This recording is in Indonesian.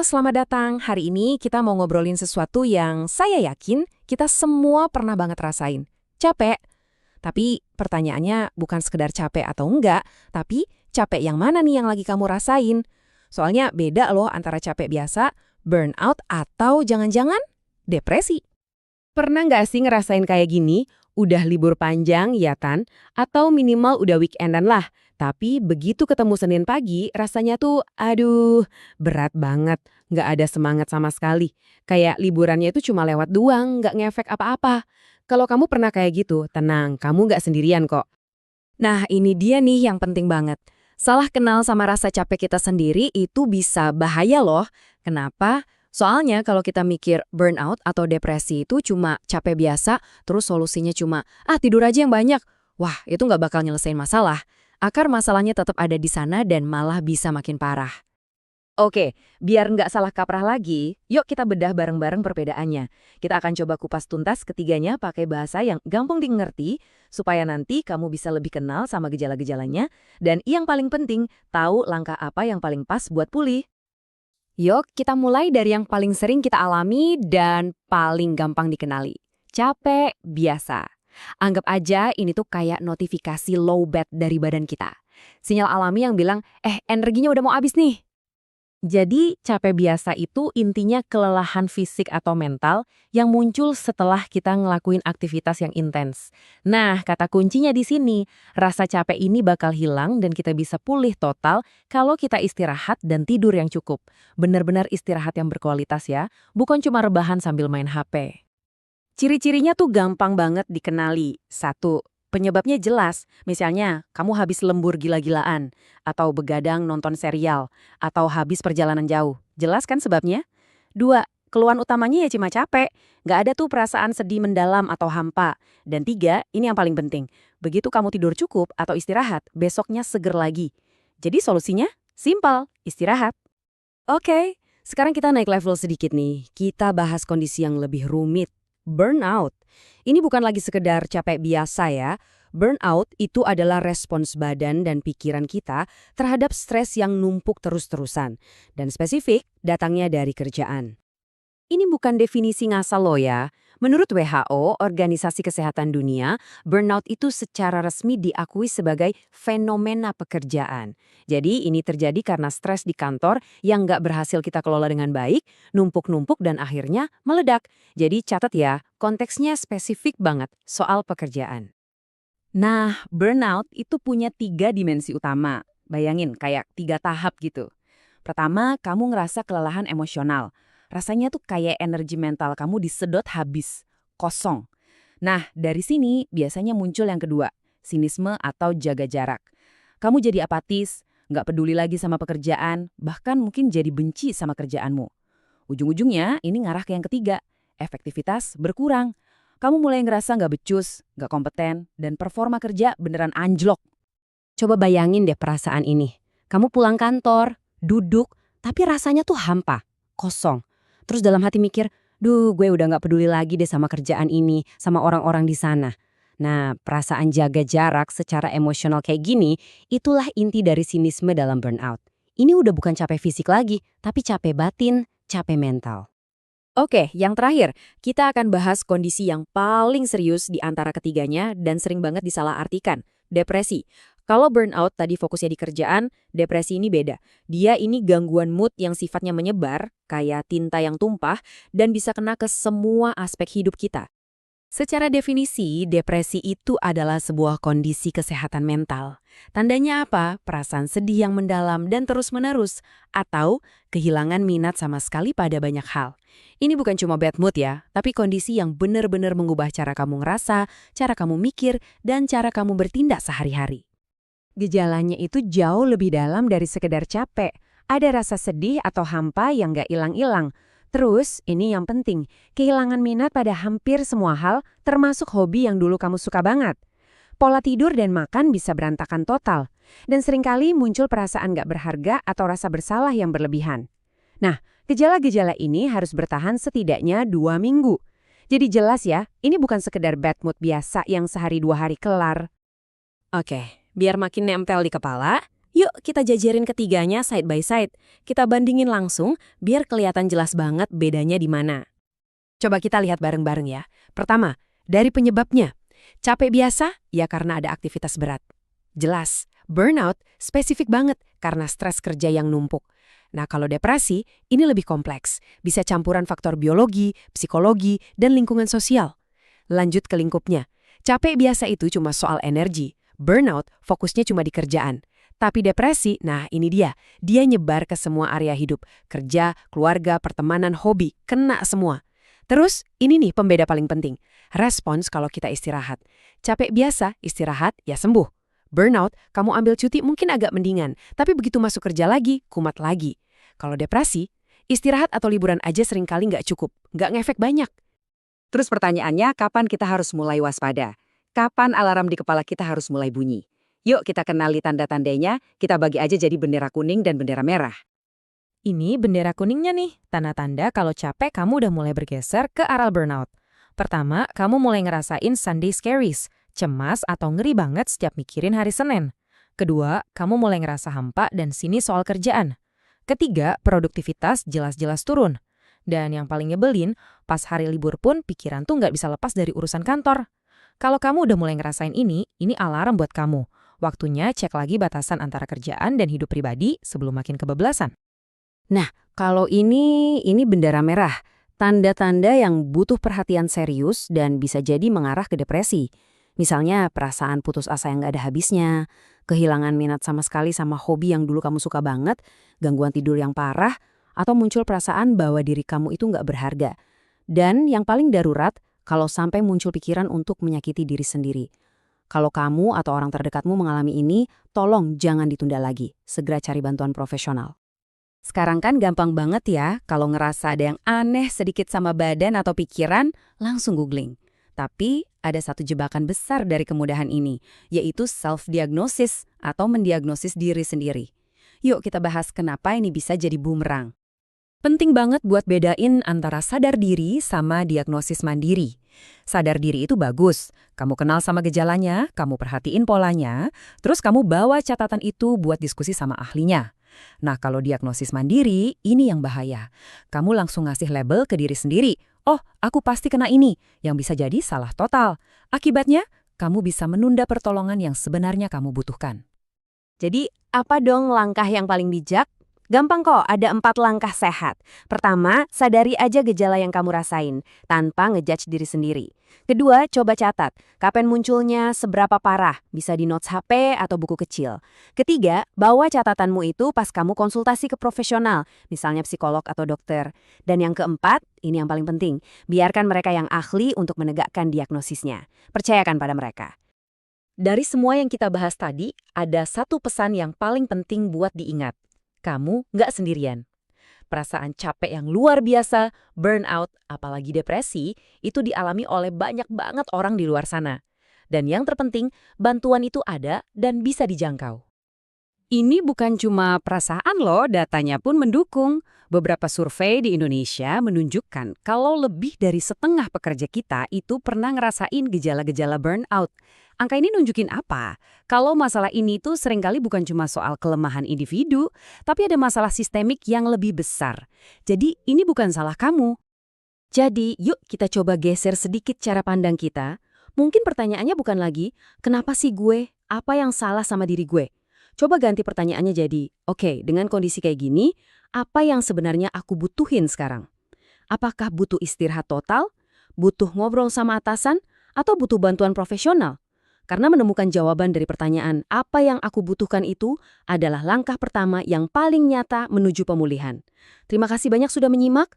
selamat datang. Hari ini kita mau ngobrolin sesuatu yang saya yakin kita semua pernah banget rasain. Capek. Tapi pertanyaannya bukan sekedar capek atau enggak, tapi capek yang mana nih yang lagi kamu rasain? Soalnya beda loh antara capek biasa, burnout, atau jangan-jangan depresi. Pernah nggak sih ngerasain kayak gini? Udah libur panjang, ya Tan? Atau minimal udah weekendan lah. Tapi begitu ketemu Senin pagi, rasanya tuh, aduh, berat banget. Nggak ada semangat sama sekali. Kayak liburannya itu cuma lewat doang, nggak ngefek apa-apa. Kalau kamu pernah kayak gitu, tenang, kamu nggak sendirian kok. Nah, ini dia nih yang penting banget. Salah kenal sama rasa capek kita sendiri itu bisa bahaya loh. Kenapa? Soalnya kalau kita mikir burnout atau depresi itu cuma capek biasa, terus solusinya cuma, tidur aja yang banyak. Wah, itu nggak bakal nyelesain masalah. Akar masalahnya tetap ada di sana dan malah bisa makin parah. Oke, biar nggak salah kaprah lagi, yuk kita bedah bareng-bareng perbedaannya. Kita akan coba kupas tuntas ketiganya pakai bahasa yang gampang dimengerti, supaya nanti kamu bisa lebih kenal sama gejala-gejalanya, dan yang paling penting, tahu langkah apa yang paling pas buat pulih. Yuk, kita mulai dari yang paling sering kita alami dan paling gampang dikenali. Capek biasa. Anggap aja ini tuh kayak notifikasi low bat dari badan kita. Sinyal alami yang bilang, energinya udah mau habis nih. Jadi, capek biasa itu intinya kelelahan fisik atau mental yang muncul setelah kita ngelakuin aktivitas yang intens. Nah, kata kuncinya di sini, rasa capek ini bakal hilang dan kita bisa pulih total kalau kita istirahat dan tidur yang cukup. Benar-benar istirahat yang berkualitas ya, bukan cuma rebahan sambil main HP. Ciri-cirinya tuh gampang banget dikenali. Satu, penyebabnya jelas, misalnya kamu habis lembur gila-gilaan, atau begadang nonton serial, atau habis perjalanan jauh. Jelas kan sebabnya? Dua, keluhan utamanya ya cuma capek, nggak ada tuh perasaan sedih mendalam atau hampa. Dan tiga, ini yang paling penting, begitu kamu tidur cukup atau istirahat, besoknya seger lagi. Jadi solusinya? Simpel, istirahat. Oke, sekarang kita naik level sedikit nih. Kita bahas kondisi yang lebih rumit. Burnout. Ini bukan lagi sekedar capek biasa ya. Burnout itu adalah respons badan dan pikiran kita terhadap stres yang numpuk terus-terusan. Dan spesifik, datangnya dari kerjaan. Ini bukan definisi ngasal loh ya. Menurut WHO, Organisasi Kesehatan Dunia, burnout itu secara resmi diakui sebagai fenomena pekerjaan. Jadi ini terjadi karena stres di kantor yang nggak berhasil kita kelola dengan baik, numpuk-numpuk dan akhirnya meledak. Jadi catat ya, konteksnya spesifik banget soal pekerjaan. Nah, burnout itu punya 3 dimensi utama. Bayangin, kayak 3 tahap gitu. Pertama, kamu ngerasa kelelahan emosional. Rasanya tuh kayak energi mental kamu disedot habis, kosong. Nah, dari sini biasanya muncul yang kedua, sinisme atau jaga jarak. Kamu jadi apatis, nggak peduli lagi sama pekerjaan, bahkan mungkin jadi benci sama kerjaanmu. Ujung-ujungnya ini ngarah ke yang ketiga, efektivitas berkurang. Kamu mulai ngerasa nggak becus, nggak kompeten, dan performa kerja beneran anjlok. Coba bayangin deh perasaan ini. Kamu pulang kantor, duduk, tapi rasanya tuh hampa, kosong. Terus dalam hati mikir, duh gue udah gak peduli lagi deh sama kerjaan ini, sama orang-orang di sana. Nah, perasaan jaga jarak secara emosional kayak gini, itulah inti dari sinisme dalam burnout. Ini udah bukan capek fisik lagi, tapi capek batin, capek mental. Oke, yang terakhir, kita akan bahas kondisi yang paling serius di antara ketiganya dan sering banget disalahartikan, depresi. Kalau burnout tadi fokusnya di kerjaan, depresi ini beda. Dia ini gangguan mood yang sifatnya menyebar, kayak tinta yang tumpah, dan bisa kena ke semua aspek hidup kita. Secara definisi, depresi itu adalah sebuah kondisi kesehatan mental. Tandanya apa? Perasaan sedih yang mendalam dan terus-menerus, atau kehilangan minat sama sekali pada banyak hal. Ini bukan cuma bad mood ya, tapi kondisi yang benar-benar mengubah cara kamu ngerasa, cara kamu mikir, dan cara kamu bertindak sehari-hari. Gejalanya itu jauh lebih dalam dari sekedar capek. Ada rasa sedih atau hampa yang nggak hilang-hilang. Terus, ini yang penting, kehilangan minat pada hampir semua hal, termasuk hobi yang dulu kamu suka banget. Pola tidur dan makan bisa berantakan total. Dan seringkali muncul perasaan nggak berharga atau rasa bersalah yang berlebihan. Nah, gejala-gejala ini harus bertahan setidaknya 2 minggu. Jadi jelas ya, ini bukan sekedar bad mood biasa yang sehari 2 hari kelar. Oke, biar makin nempel di kepala, Yuk kita jajarin ketiganya side by side. Kita bandingin langsung biar kelihatan jelas banget bedanya di mana. Coba kita lihat bareng-bareng ya. Pertama, dari penyebabnya. Capek biasa, ya karena ada aktivitas berat. Jelas, burnout spesifik banget karena stres kerja yang numpuk. Nah, kalau depresi, ini lebih kompleks. Bisa campuran faktor biologi, psikologi, dan lingkungan sosial. Lanjut ke lingkupnya. Capek biasa itu cuma soal energi. Burnout fokusnya cuma di kerjaan. Tapi depresi, nah ini dia. Dia nyebar ke semua area hidup. Kerja, keluarga, pertemanan, hobi. Kena semua. Terus, ini nih pembeda paling penting. Respons kalau kita istirahat. Capek biasa, istirahat, ya sembuh. Burnout, kamu ambil cuti mungkin agak mendingan. Tapi begitu masuk kerja lagi, kumat lagi. Kalau depresi, istirahat atau liburan aja seringkali nggak cukup. Nggak ngefek banyak. Terus pertanyaannya, kapan kita harus mulai waspada? Kapan alarm di kepala kita harus mulai bunyi? Yuk kita kenali tanda-tandanya, kita bagi aja jadi bendera kuning dan bendera merah. Ini bendera kuningnya nih, tanda-tanda kalau capek kamu udah mulai bergeser ke arah burnout. Pertama, kamu mulai ngerasain Sunday scaries, cemas atau ngeri banget setiap mikirin hari Senin. Kedua, kamu mulai ngerasa hampa dan sinis soal kerjaan. Ketiga, produktivitas jelas-jelas turun. Dan yang paling nyebelin, pas hari libur pun pikiran tuh nggak bisa lepas dari urusan kantor. Kalau kamu udah mulai ngerasain ini alarm buat kamu. Waktunya cek lagi batasan antara kerjaan dan hidup pribadi sebelum makin kebablasan. Nah, kalau ini bendera merah. Tanda-tanda yang butuh perhatian serius dan bisa jadi mengarah ke depresi. Misalnya perasaan putus asa yang nggak ada habisnya, kehilangan minat sama sekali sama hobi yang dulu kamu suka banget, gangguan tidur yang parah, atau muncul perasaan bahwa diri kamu itu nggak berharga. Dan yang paling darurat, kalau sampai muncul pikiran untuk menyakiti diri sendiri. Kalau kamu atau orang terdekatmu mengalami ini, tolong jangan ditunda lagi. Segera cari bantuan profesional. Sekarang kan gampang banget ya, kalau ngerasa ada yang aneh sedikit sama badan atau pikiran, langsung googling. Tapi ada satu jebakan besar dari kemudahan ini, yaitu self-diagnosis atau mendiagnosis diri sendiri. Yuk kita bahas kenapa ini bisa jadi bumerang. Penting banget buat bedain antara sadar diri sama diagnosis mandiri. Sadar diri itu bagus. Kamu kenal sama gejalanya, kamu perhatiin polanya, terus kamu bawa catatan itu buat diskusi sama ahlinya. Nah, kalau diagnosis mandiri, ini yang bahaya. Kamu langsung ngasih label ke diri sendiri. Oh, aku pasti kena ini, yang bisa jadi salah total. Akibatnya, kamu bisa menunda pertolongan yang sebenarnya kamu butuhkan. Jadi, apa dong langkah yang paling bijak? Gampang kok, ada 4 langkah sehat. Pertama, sadari aja gejala yang kamu rasain, tanpa ngejudge diri sendiri. Kedua, coba catat, kapan munculnya, seberapa parah, bisa di notes HP atau buku kecil. Ketiga, bawa catatanmu itu pas kamu konsultasi ke profesional, misalnya psikolog atau dokter. Dan yang keempat, ini yang paling penting, biarkan mereka yang ahli untuk menegakkan diagnosisnya. Percayakan pada mereka. Dari semua yang kita bahas tadi, ada satu pesan yang paling penting buat diingat. Kamu nggak sendirian. Perasaan capek yang luar biasa, burnout, apalagi depresi, itu dialami oleh banyak banget orang di luar sana. Dan yang terpenting, bantuan itu ada dan bisa dijangkau. Ini bukan cuma perasaan loh, datanya pun mendukung. Beberapa survei di Indonesia menunjukkan kalau lebih dari setengah pekerja kita itu pernah ngerasain gejala-gejala burnout. Angka ini nunjukin apa? Kalau masalah ini tuh seringkali bukan cuma soal kelemahan individu, tapi ada masalah sistemik yang lebih besar. Jadi ini bukan salah kamu. Jadi yuk kita coba geser sedikit cara pandang kita. Mungkin pertanyaannya bukan lagi, kenapa sih gue? Apa yang salah sama diri gue? Coba ganti pertanyaannya jadi, oke, dengan kondisi kayak gini, apa yang sebenarnya aku butuhin sekarang? Apakah butuh istirahat total? Butuh ngobrol sama atasan? Atau butuh bantuan profesional? Karena menemukan jawaban dari pertanyaan apa yang aku butuhkan itu adalah langkah pertama yang paling nyata menuju pemulihan. Terima kasih banyak sudah menyimak.